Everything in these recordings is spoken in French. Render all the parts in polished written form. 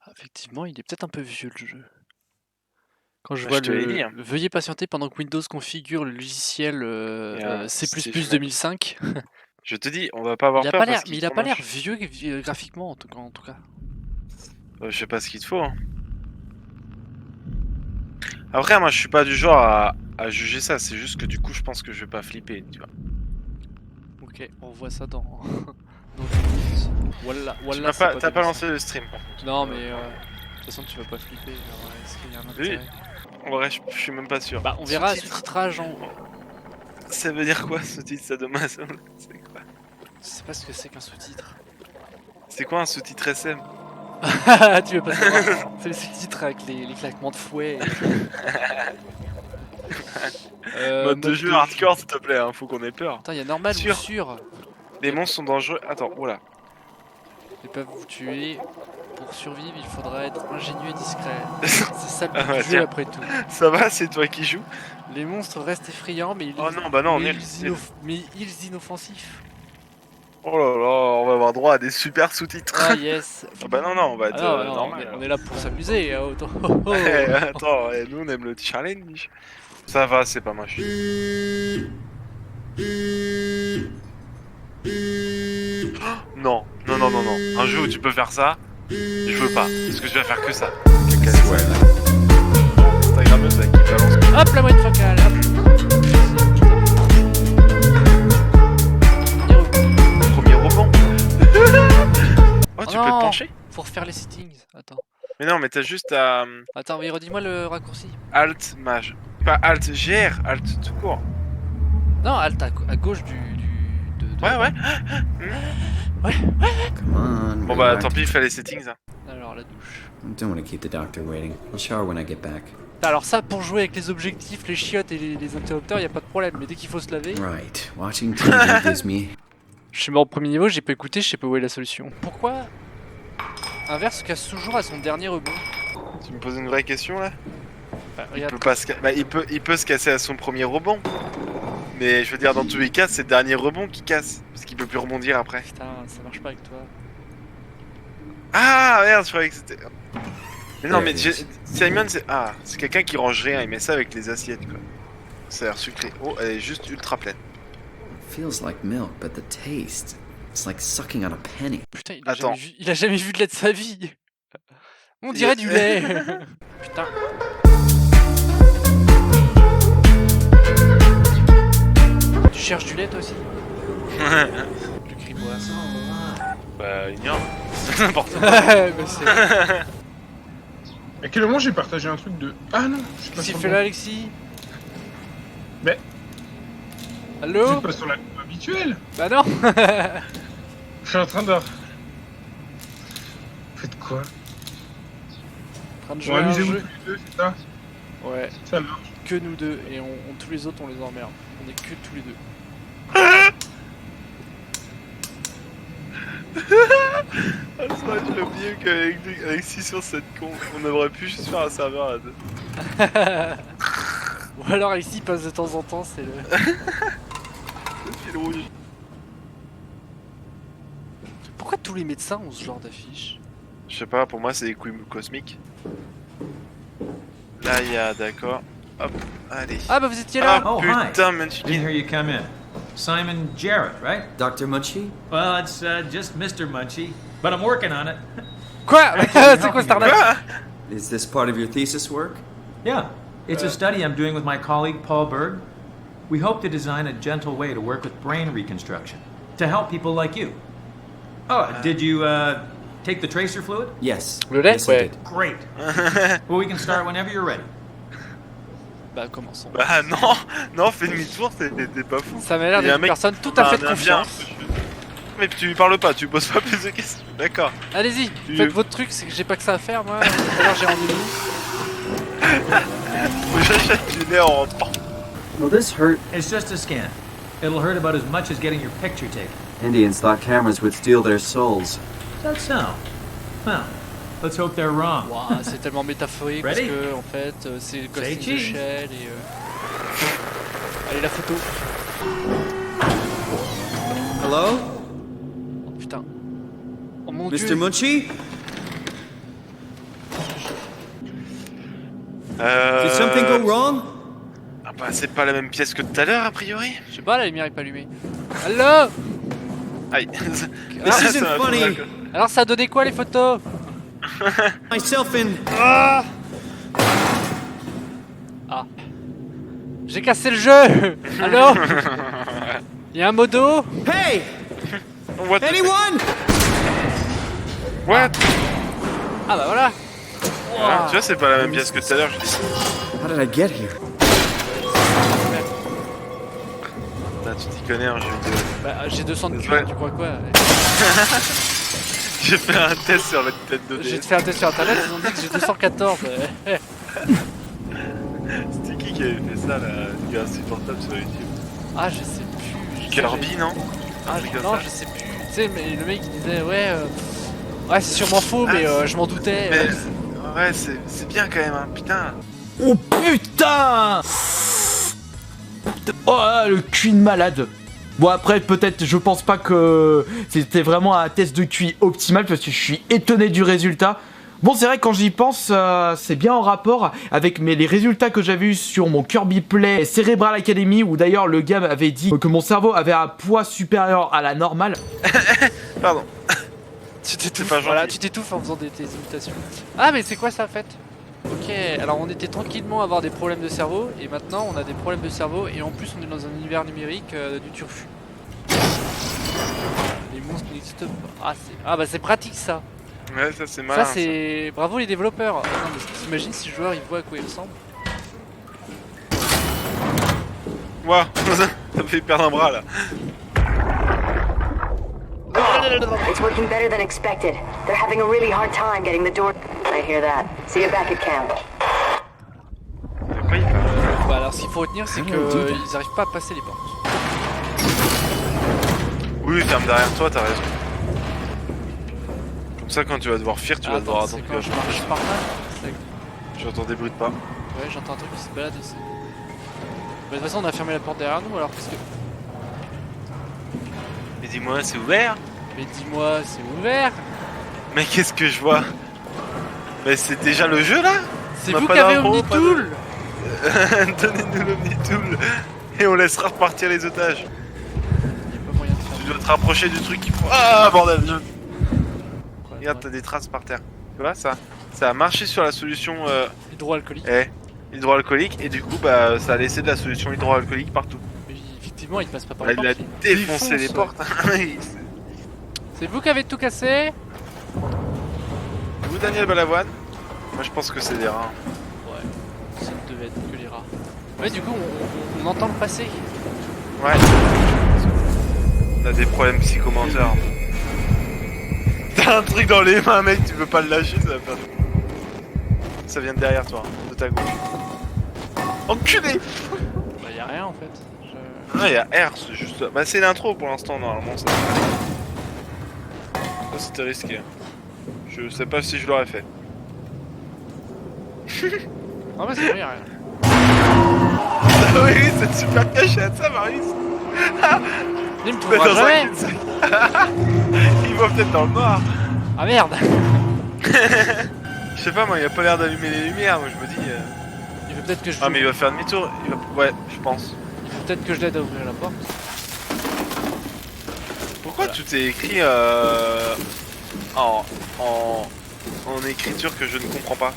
Ah, effectivement, il est peut-être un peu vieux le jeu. Quand je Bah, vois je te l'ai dit, le hein. veuillez patienter pendant que Windows configure le logiciel C++ C'était jamais. 2005. Je te dis, on va pas Il avoir a peur pas l'air, parce mais qu'il il a pas tourne l'air moche. vieux graphiquement en tout cas. Je sais pas ce qu'il te faut, hein. Après, moi, je suis pas du genre à juger ça. C'est juste que du coup, je pense que je vais pas flipper, tu vois. Ok, on voit ça dans dans 10 minutes. Voilà, c'est pas T'as pas 2005. lancé le stream, par contre. Non, mais de toute façon, tu vas pas flipper. Alors, est-ce qu'il y a un Oui, intérêt? en vrai, je suis même pas sûr. Bah, on verra Sous-titres. sous-titrage en. Ça veut dire quoi, sous-titre sadomaso? C'est quoi? Je sais pas ce que c'est qu'un sous-titre. C'est quoi un sous-titre SM? Tu veux pas savoir? C'est les sous-titres avec les claquements de fouet. Mode de Mode jeu de jeu. hardcore, s'il te plaît, hein, faut qu'on ait peur. Attends, il y a normal ou Sûr, sûr? les monstres sont dangereux. Attends, oula. Ils peuvent vous tuer. Pour survivre, il faudra être ingénieux et discret. C'est ça le Ah but ouais, du jeu tiens, après tout. ça va, c'est toi qui joues? Les monstres restent effrayants, Oh non, bah non, nul, nul. mais ils inoffensifs. Oh là là, on va avoir droit à des super sous-titres. Ah yes. Ah bah non, non, on va Ah être non, non, normal. on Alors. est là pour s'amuser. Hein, autant. Oh, oh. Attends, nous on aime le challenge. Ça va, c'est pas moche. Non, non, non, non, non. Un jeu où tu peux faire ça, je veux pas. Parce que je vais faire que ça. Instagrammeuse là qui balance. Hop la moyenne focale. Hop. Premier rebond. Oh, tu peux te non, pencher? faut refaire les settings. Attends. Mais non, mais t'as juste à Attends, oui, redis-moi le raccourci. Alt Mage. Pas Alt GR, Alt tout court. Non, alt à gauche de Ouais, ouais. Ouais. Come on. Bon bah relax. tant pis, fais les settings. Hein. Alors la douche. I don't want to keep the doctor waiting. I'll shower when I get back. Alors ça, pour jouer avec les objectifs, les chiottes et les interrupteurs, y a pas de problème. Mais dès qu'il faut se laver... Right. Watching TV gives me. Je suis mort au premier niveau, j'ai pas écouté, je sais pas où est la solution. Pourquoi un verre se casse toujours à son dernier rebond? Tu me poses une vraie question là? Bah, Il regarde. peut pas bah, il peut se casser à son premier rebond. Mais je veux dire, dans tous les cas, c'est le dernier rebond qui casse. Parce qu'il peut plus rebondir après. Putain, ça marche pas avec toi. Ah merde, je croyais que c'était. Mais non, Ouais, mais mais Simon, c'est. Ah, c'est quelqu'un qui range rien, il met ça avec les assiettes quoi. Ça a l'air sucré. Oh, elle est juste ultra pleine. It feels like milk, but the taste. It's like sucking on a penny. Putain, Attends. il a jamais vu de lait de sa vie. On dirait du lait. Putain. Tu cherches du lait toi aussi? Le grivoise. Bah, ignore. C'est n'importe quoi. Ouais, mais c'est... À quel moment j'ai partagé un truc de. Ah non, je suis pas Qu'est-ce qu'il sur fait le là, bon. Alexis? Mais- Je Allô? suis pas sur la coupe habituelle. Bah non. Je suis en train de. Faites quoi? En train de Bon, jouer à un amusez-vous jeu. tous les deux, c'est ça? Ouais, Ça marche. que nous deux. Et tous les autres, on les emmerde. On est que tous les deux. Ah, c'est vrai, j'ai oublié qu'avec 6 sur 7 con, on aurait pu juste faire un serveur à deux. Ou alors Alexis passe de temps en temps, c'est le... Le fil rouge. Pourquoi tous les médecins ont ce genre d'affiche? Je sais pas, pour moi c'est des couilles cosmiques. Là, il y a, d'accord. Hop, allez. Ah bah vous étiez là. Ah Oh, hi. putain, Didn't Munchkin. hear you come in. Simon Jarrett, right? Dr. Munchie? Well, it's just Mr. Munchie, but I'm working on it. Quoi? C'est quoi cette arnaque? Quoi? Is this part of your thesis work? Yeah, it's a study I'm doing with my colleague Paul Berg. We hope to design a gentle way to work with brain reconstruction to help people like you. Oh, did you take the tracer fluid? Yes. Le lait? Yes, I Ouais. did. Great. Well, we can start whenever you're ready. Bah commençons. Bah non, non, fais demi-tour, t'es pas fou. Ça m'a l'air Il y a d'être un une mec- personne tout à fait de Un indien. confiance. Mais tu lui parles pas, tu poses pas plus de questions. D'accord. Allez-y, Tu- faites votre truc, c'est que j'ai pas que ça à faire moi. Tout à l'heure j'ai rendez-vous. Faut que j'achète du lait en rentrant. Will this hurt? It's just a scan. It'll hurt about as much as getting your picture taken. Indians thought cameras would steal their souls. That's so. Well, let's hope they're wrong. Ouah, c'est tellement métaphorique parce Ready? que en fait c'est le Say costume de cheese. Shell et allez la photo. Hello? Oh putain. Oh mon Mr. dieu. Munchie? Did something go wrong? Ah bah c'est pas la même pièce que tout à l'heure a priori. Je sais pas, la lumière est pas allumée. Allô. Aïe. This isn't Ça va funny. tomber, quoi. Alors ça a donné quoi les photos? Myself in. Ah. J'ai cassé le jeu. Allô. Y'a un modo? Hey! What? Anyone? What? Ah bah voilà. Ah, tu vois, c'est pas la même pièce que tout à l'heure. How did I get here? Putain, tu t'y connais en jeu vidéo. Bah j'ai 200 de Ouais. QI, tu crois quoi? J'ai fait un test sur la tête de J'ai DS. fait un test sur internet, ils ont dit que j'ai 214. C'était qui avait fait ça là? Le gars insupportable sur YouTube. Ah je sais plus. je sais- Kirby, non? Ah, Un truc comme non, ça. je sais plus. Tu sais, mais le mec il disait ouais, ouais c'est sûrement faux, mais je m'en doutais. Mais ouais, c'est bien quand même, hein. Putain. Oh putain! Oh le QI de malade. Bon après peut-être je pense pas que c'était vraiment un test de QI optimal parce que je suis étonné du résultat. Bon c'est vrai que quand j'y pense c'est bien en rapport avec les résultats que j'avais eu sur mon Kirby Play Cerebral Academy où d'ailleurs le gars m'avait dit que mon cerveau avait un poids supérieur à la normale. Pardon. Tu t'étouffes, pas voilà, gentil. tu t'étouffes en faisant tes imitations. Ah mais c'est quoi ça en fait? Ok, alors on était tranquillement à avoir des problèmes de cerveau et maintenant on a des problèmes de cerveau et en plus on est dans un univers numérique du turfu. Les monstres n'existent pas. Ah bah c'est pratique ça. Ouais, ça c'est malin. Ça c'est... Bravo les développeurs. Non mais t'imagines si le joueur il voit à quoi il ressemble. Waouh, ça me fait perdre un bras là. It's working better than expected. They're having a really hard time getting the door. I hear that. See you back at camp. Oui. Bah alors ce qu'il faut retenir c'est que ils arrivent pas à passer les portes. Oui, ferme derrière toi, t'as raison. Comme ça, quand tu vas devoir fuir, tu vas devoir c'est attendre quand que je marche par là. j'entends des bruits de pas. Ouais, j'entends un truc qui se balade ici. Bah, de toute façon, on a fermé la porte derrière nous alors parce que. Mais dis-moi, c'est ouvert? Mais dis-moi, c'est ouvert. Mais qu'est-ce que je vois? Mais c'est déjà le jeu là? C'est On a vous pas qui avez d'infos, pas de- Omnitool. Donnez-nous l'Omnitool et on laissera repartir les otages. Y a pas moyen de faire. Tu dois te rapprocher du truc qu'il faut. Ah bordel! Quoi, Regarde, t'as des traces par terre. Tu vois ça? Ça a marché sur la solution hydroalcoolique. hydroalcoolique et du coup bah ça a laissé de la solution hydroalcoolique partout. Mais effectivement, il passe pas par Bah, les il a portes. défoncé les défonce, portes. Oui, C'est vous qui avez tout cassé. Vous Daniel Balavoine? Moi je pense que c'est des rats. Ouais, ça ne devait être que les rats. Ouais, du coup, on entend le passé. Ouais. On a des problèmes psychomoteurs. T'as un truc dans les mains mec, tu peux pas le lâcher, ça va faire... Ça vient de derrière toi, de ta gauche. Enculé! Bah, y a rien en fait. Ah, il y a R, c'est juste... Bah c'est l'intro pour l'instant, normalement ça. Ça c'était risqué. Je sais pas si je l'aurais fait. Non, mais c'est rien, rien. Ah oui, c'est super cachette ça, Marius! Il me Mais trouvera dans un jamais. cul-de-sac. Il voit peut-être dans le noir. Ah merde. Je sais pas, moi il a pas l'air d'allumer les lumières, moi je me dis... Il veut peut-être que je. Ah mais il va faire demi-tour, il va... Ouais, je pense. Il faut peut-être que je l'aide à ouvrir la porte. Pourquoi Voilà. tout est écrit en écriture que je ne comprends pas?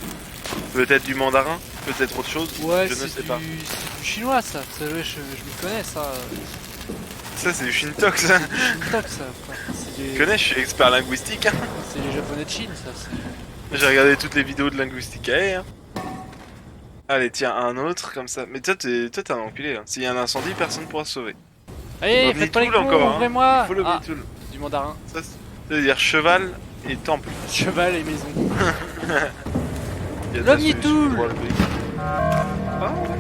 Peut-être du mandarin? Peut-être autre chose? Ouais, Je ne sais c'est pas. du chinois ça. Ça, ouais, je m'y connais ça. Ça c'est du Shintok ça. TikTok ça. Frère. C'est Je des... connais, je suis expert linguistique. Hein. C'est les japonais de Chine ça. J'ai regardé toutes les vidéos de Linguisticae. Hein. Allez, tiens, un autre comme ça. Mais toi t'es un enculé. Hein. S'il y a un incendie, personne pourra se sauver. Allez, Omnitool faites pas les cons, encore, hein. ouvrez-moi. Faut le Ah, Omnitool. du mandarin. Ça veut dire cheval et temple. Cheval et maison. Il y a de la L'Omnitool. solution hydroalcoolique. Ah, ouais.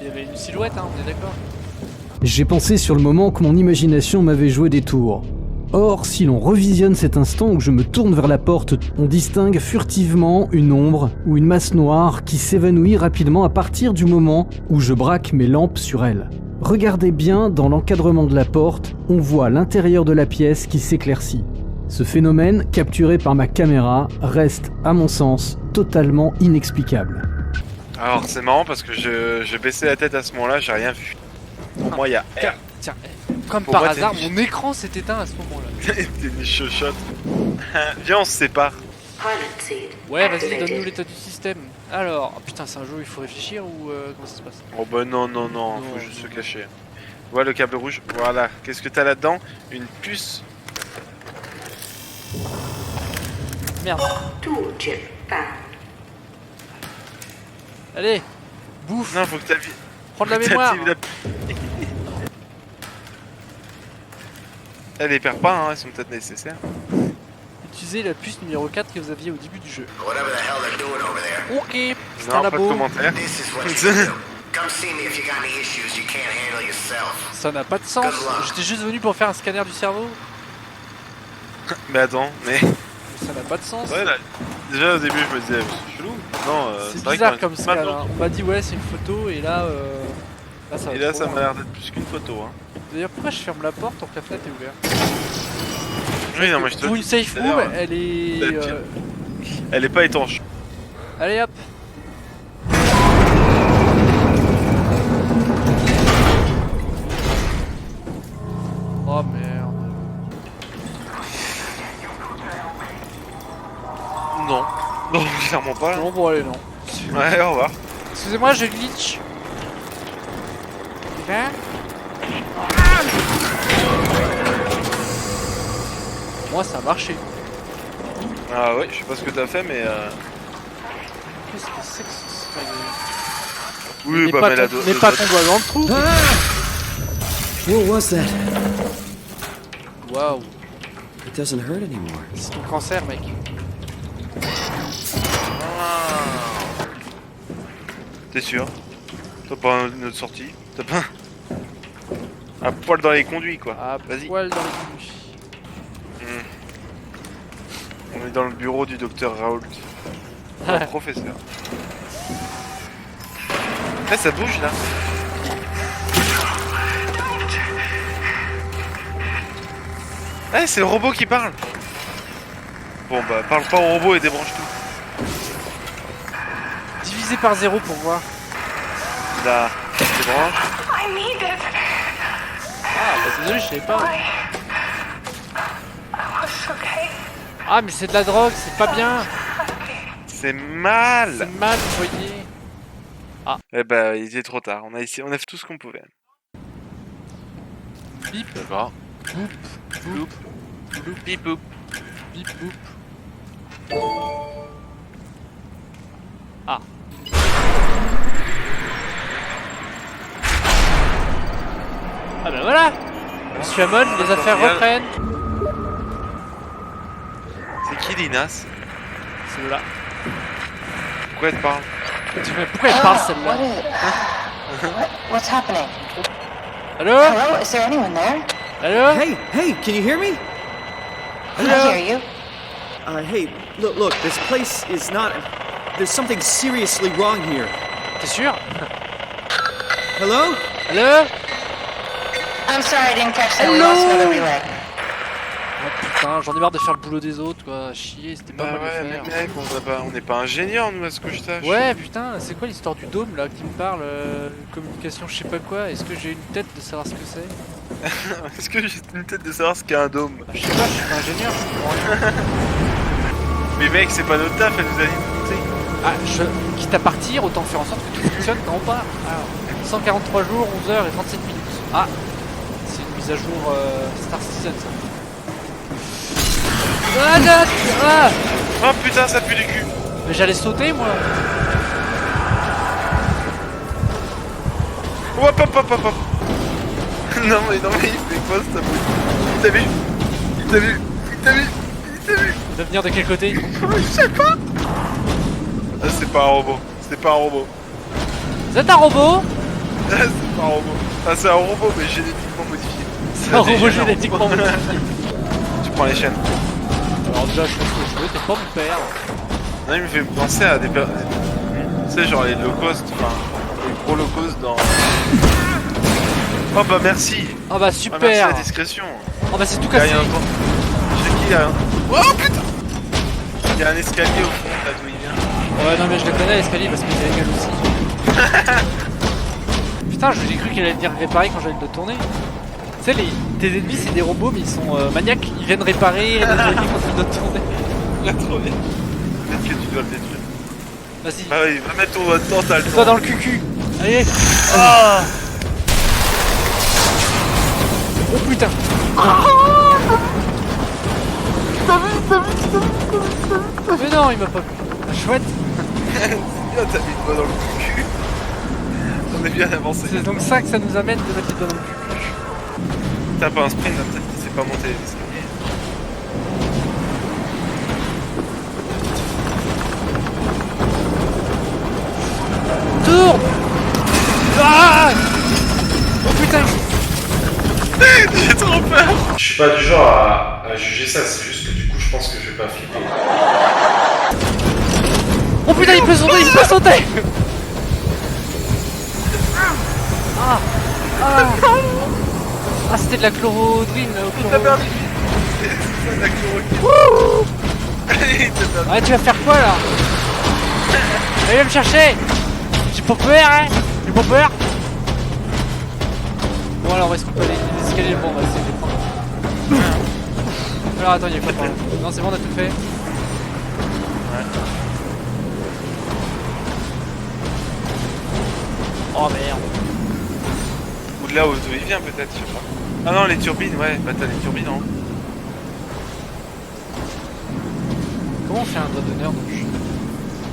Il y avait une silhouette, hein, on est d'accord. J'ai pensé sur le moment que mon imagination m'avait joué des tours. Or, si l'on revisionne cet instant où je me tourne vers la porte, on distingue furtivement une ombre ou une masse noire qui s'évanouit rapidement à partir du moment où je braque mes lampes sur elle. Regardez bien dans l'encadrement de la porte, on voit l'intérieur de la pièce qui s'éclaircit. Ce phénomène, capturé par ma caméra, reste, à mon sens, totalement inexplicable. Alors c'est marrant parce que je baissais la tête à ce moment-là, j'ai rien vu. Pour moi il y a R. Tiens, comme Pour par moi, hasard, t'es- mon écran s'est éteint à ce moment-là. T'es une chochotte. Viens on se sépare. Pilot seat. Ouais, vas-y, donne-nous activated. l'état du système. Alors, oh, putain, c'est un jeu où il faut réfléchir ou comment ça se passe? Oh bah non, faut juste se cacher. Voilà le câble rouge, voilà. Qu'est-ce que t'as là-dedans? Une puce. Merde. Tool chip found. Allez, bouffe, Non, faut que t'actives prends de la mémoire. la... Elle les perd pas, hein, elles sont peut-être nécessaires. Utilisez la puce numéro 4 que vous aviez au début du jeu. Whatever the hell they're doing over there. Ok, c'est un Non, pas de labo. commentaire. This is what you should do. Come see me if you got any issues you can't handle yourself. Ça n'a pas de sens. J'étais juste venu pour faire un scanner du cerveau. Mais attends, mais... Ça n'a pas de sens. Ouais, là, déjà au début je me disais, c'est chelou. Non, C'est vrai bizarre que comme scan. maintenant- Hein. On m'a dit ouais, c'est une photo et là, ça va Et là trop ça loin. m'a l'air d'être plus qu'une photo, hein. D'ailleurs, pourquoi je ferme la porte tant que la fenêtre est ouverte? Oui, non, moi je te Pour le une dis. safe room, D'ailleurs, elle est. la pire. Elle est pas étanche. Allez hop. Oh merde. Non. Non, clairement pas. Là. Bon, bon, allez, non. Ouais, au revoir. Excusez-moi, je glitch. Hein? Moi, ça a marché. Ah ouais, je sais pas ce que t'as fait, mais Qu'est-ce que c'est que ce truc? oui, Mets bah pas mais la ton- mets pas ton doigt dans le trou. What was that? Waouh, It doesn't hurt anymore. c'est ton cancer, mec. T'es sûr? T'as pas une autre sortie? T'as pas un poil dans les conduits, quoi. Ah, Vas-y. poil dans le cul. On est dans le bureau du docteur Raoult. Le professeur. Là, ça bouge, là. Eh, c'est le robot qui parle. Bon, bah, parle pas au robot et débranche tout. Divisé par 0 pour voir. Là, débranche. Ah, bah désolé, je savais pas. Ah, mais c'est de la drogue, c'est pas bien. C'est mal. C'est mal, vous voyez. Eh bah, il était trop tard. On a fait tout ce qu'on pouvait. Bip, D'accord. boop, boop, boop, Bip boop. bip, boop. Ah. Ah bah voilà. Monsieur Hammond, les affaires Regarde. reprennent. C'est qui Linas? C'est là. Pourquoi elle te parle? Pourquoi elle parle celle-là? What's happening? Allô? Hello? Is there anyone there? Allô? Hey, hey, can you hear me? I hear you. Hey, look, this place is not. There's something seriously wrong here. T'es sûr? Hello? Allô? I'm sorry I didn't catch that. We Hello? lost another relay. Oh putain, j'en ai marre de faire le boulot des autres quoi, chier, c'était pas Bah moi de ouais, le mais faire. mec, on n'est pas ingénieur, nous, à ce que je sache. Ouais putain, c'est quoi l'histoire du dôme là qui me parle communication je sais pas quoi, est-ce que j'ai une tête de savoir ce que c'est? Est-ce que j'ai une tête de savoir ce qu'est un dôme? Bah, je sais pas, je suis pas ingénieur, je comprends rien. Mais mec, c'est pas notre taf, elle nous a dit de monter. Ah, quitte à partir, autant faire en sorte que tout fonctionne quand on part. Alors, 143 jours, 11 h et 37 minutes. Ah, c'est une mise à jour Star Citizen ça. Ah, ah, Oh putain, ça pue du cul. mais j'allais sauter moi. Hop hop hop hop hop. Non mais il fait quoi ce tabou? Il t'a vu? Il t'a vu? Il t'a vu? Il t'a vu? Il va venir de quel côté? Je sais pas. Ah, c'est pas un robot. C'est pas un robot. Vous êtes un robot? Ah, c'est pas un robot. Ah, c'est un robot mais génétiquement modifié. C'est un robot génétiquement modifié. Tu prends les chaînes. Alors déjà je pense que je veux, t'es pas mon père. Non, il me fait penser à des tu sais genre les low cost, enfin les gros low cost dans Oh bah merci. Oh bah Ah, merci super. la discrétion. Oh bah c'est tout Il y a cassé. un vent. Je sais qu'il y a un... Oh putain. Il y a un escalier au fond, là d'où il vient. Ouais non mais je le connais l'escalier parce qu'il est légal aussi. Putain j'ai cru qu'elle allait venir réparer quand j'allais le tourner. Tu sais tes ennemis c'est des robots mais ils sont maniaques, ils viennent réparer les ennemis quand ils doivent tourner. Il a trop bien. Peut-être que tu dois le détruire. Vas-y. Ah oui, va mettre ton doigt dedans, t'as le Toi temps. dans le cucu. Allez. Ah. Oh putain. Mais non il m'a pas vu. Ah, chouette. T'as mis le doigt dans le cul. On est bien avancé. C'est donc ça que ça nous amène de mettre les doigts dans le cul. T'as pas un sprint, hein, peut-être qu'il sait pas monter les escaliers. Tourne. Ah. Oh putain. J'ai trop peur. Je suis pas du genre à juger ça, c'est juste que du coup je pense que je vais pas flipper. Oh putain il peut sauter, il peut sauter. Ah. Ah. Ah c'était de la chlorodrine. T'as perdu. C'est ça la chloroquine. Allez, t'as perdu. Ah tu vas faire quoi là? Allez viens me chercher. J'ai pas peur hein. J'ai pas peur. Bon alors est-ce qu'on peut aller les escaliers? Bon on va essayer de les prendre. Alors attends il y a quoi par là? Non c'est bon on a tout fait. Ouais. Oh merde. Ou de là où il vient peut-être, je sais pas. Ah non les turbines, ouais, bah t'as les turbines en haut. Comment on fait un doigt d'honneur donc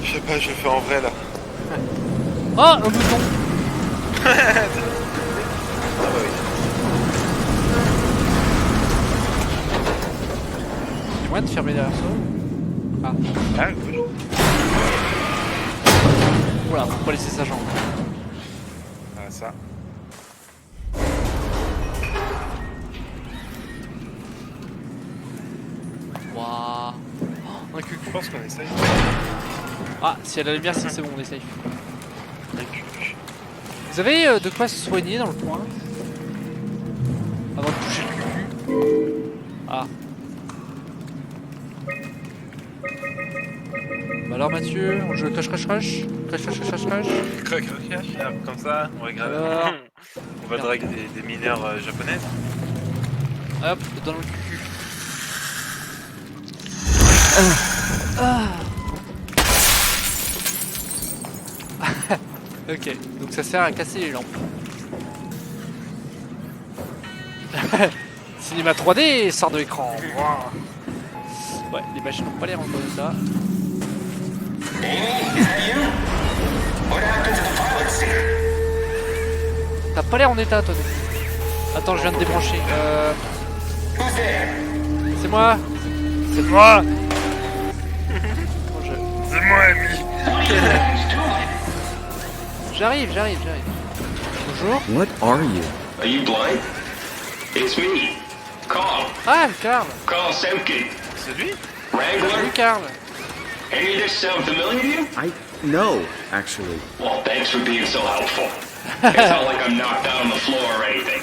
Je sais pas, je le fais en vrai là. Oh un bouton. Ah bah oui. Il y a moyen de fermer derrière ça? Ah. Ah cool. Voilà, faut pas laisser sa jambe. Ah ça. Waouh. Oh, un cucu. Je pense qu'on essaye. Ah, si elle a la lumière, c'est que c'est bon, on est safe. Un cul. Vous avez de quoi se soigner dans le coin? Avant de toucher le cucu. Ah. Bah alors Mathieu, on joue à Crash Crash Crash? Crash Crash Crash Crash? Comme ça, on va graver. Alors. On va draguer des mineurs japonaises. Hop, dans le cul. Ah. Ok, donc ça sert à casser les lampes. Cinéma 3D sort de l'écran. Wow. Ouais, les machines n'ont pas l'air en bon état. T'as pas l'air en état toi. Attends, je viens de débrancher. C'est moi. C'est moi. C'est moi ami. J'arrive. Bonjour. What are you? Are you blind? It's me, Carl. Ah, Carl. Carl Semkin. C'est lui? Wrangler? Salut Carl. Any of this sound familiar to you? No, actually. Well, thanks for being so helpful. It's not like I'm knocked out on the floor or anything.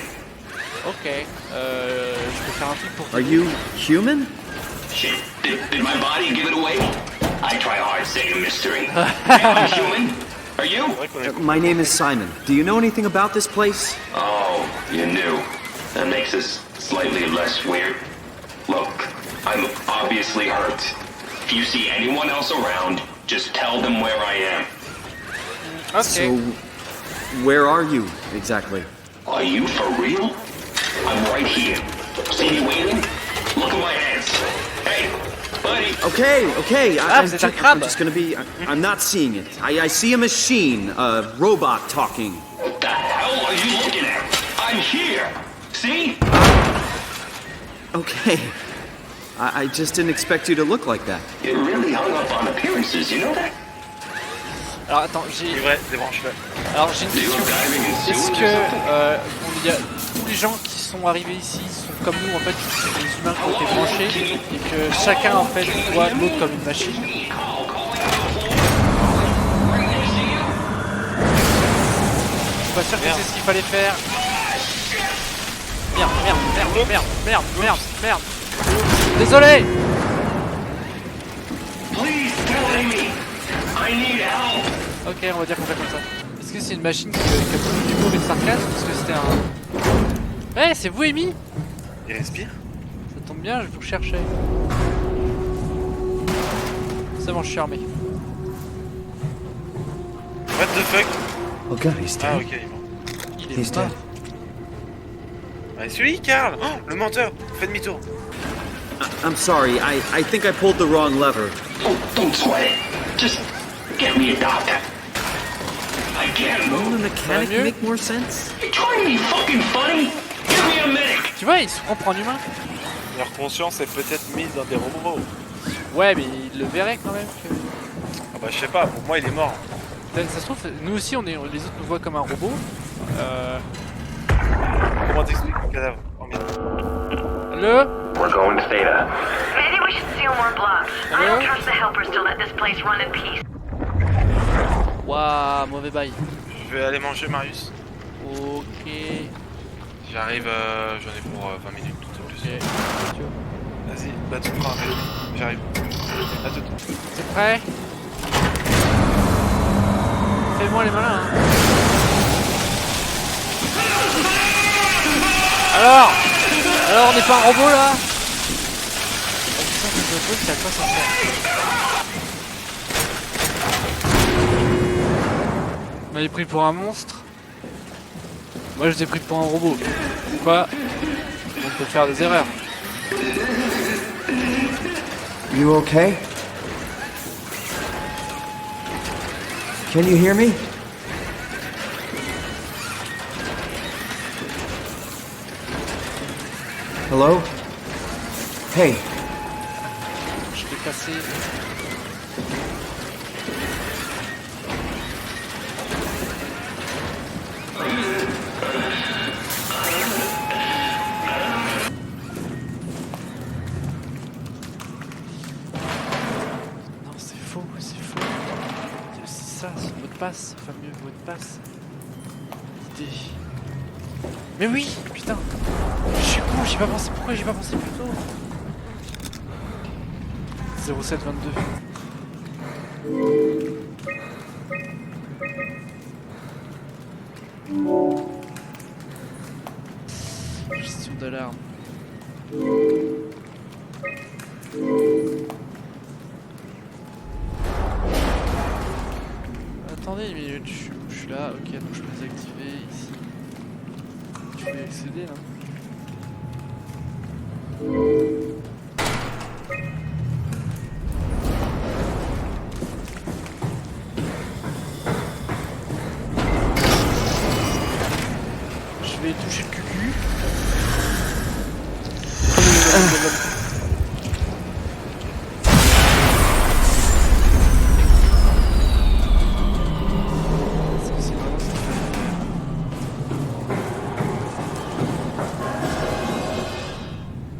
Ok. Je peux faire un truc pour. Are you human? Shit, did my body give it away? I try hard staying a mystery. I'm human. Are you? My name is Simon. Do you know anything about this place? Oh, you knew. That makes us slightly less weird. Look, I'm obviously hurt. If you see anyone else around, just tell them where I am. Ok. So, where are you exactly? Are you for real? I'm right here. See me waiting? Look at my hands. Hey, buddy. Okay. vous êtes un crabe. I'm just gonna be. I'm not seeing it. I see a machine, a robot talking. What the hell are you looking at? I'm here. See? Okay. I just didn't expect you to look like that. You're really hung up on appearances, you know that? Alors attends, j'ai. C'est vrai, débranche-le. Alors j'ai une Do you question. go diving in Est-ce sewage que or something? il y a tous les gens qui sont arrivés ici sont comme nous en fait, c'est des humains qui ont été branchés et que chacun en fait voit l'autre comme une machine. Je suis pas sûr que c'est ce qu'il fallait faire. Merde. Désolé. Please tell Amy. I need help. Ok, on va dire qu'on fait comme ça. Est-ce que c'est une machine qui a plus d'humour et de sarcasme? Parce que c'était un... Ouais, c'est vous, Amy? Il respire. Ça tombe bien, je vous cherchais. C'est bon, je suis armé. What the fuck? Oh god, he's Ah dead. ok, il est mort. Il est He's mort. dead. Allez, celui, Carl. Oh, le menteur. Fais demi-tour. I'm sorry, I think I pulled the wrong lever. Don't sweat it. Just get me a doctor. I can't Won't a move. mechanic mieux? make more sense? You trying to be fucking funny? Give me a medic. Tu vois, il se prend pour un humain. Leur conscience est peut-être mise dans des robots. Ouais, mais il le verrait quand même. Que... Ah bah je sais pas, pour moi il est mort. Ça se trouve, nous aussi, les autres nous voient comme un robot. Comment t'expliques le cadavre? Oh merde. Allô? We're going to Theta. Maybe we should seal more blocks. I Hello? don't trust the helpers to let this place run in peace. Waouh, mauvais bail. Je vais aller manger, Marius. Ok. J'arrive, j'en ai pour 20 minutes tout au plus. Ok. Vas-y, bah tu me prends un peu. J'arrive. À tout. C'est prêt? Fais-moi les malins, hein. Alors, on n'est pas un robot là? C'est à quoi ça sert? On m'avait pris pour un monstre. Moi je t'ai pris pour un robot. Quoi? On peut faire des erreurs. You okay? Can you hear me? Hello? Hey, Je vais passer. Non, c'est faux. C'est ça, c'est le mot de passe, le fameux mot de passe. Idée. Mais oui, putain. Je suis con, j'ai pas pensé. Pourquoi j'ai pas pensé plus tôt? 0722. Gestion d'alarme. Attendez, mais je suis là, ok, donc je peux les activer ici. Je peux y accéder là. Je vais toucher le cucu. C'est vraiment ça.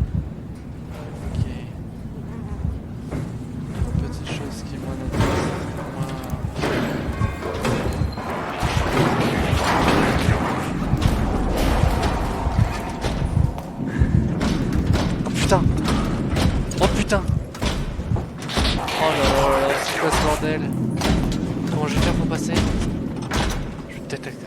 Ok. Petite chose qui est moins Oh putain! Oh putain! Oh là là, c'est quoi ce bordel? Comment je vais faire pour passer? Je vais peut-être activer.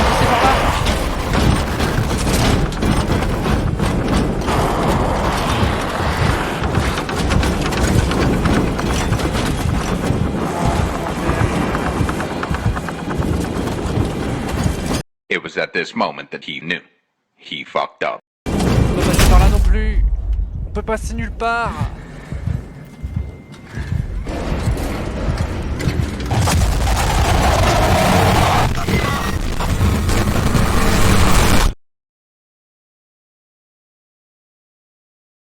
passer par là. It was at this moment that he knew. He fucked up. On peut pas passer par là non plus. On peut passer nulle part.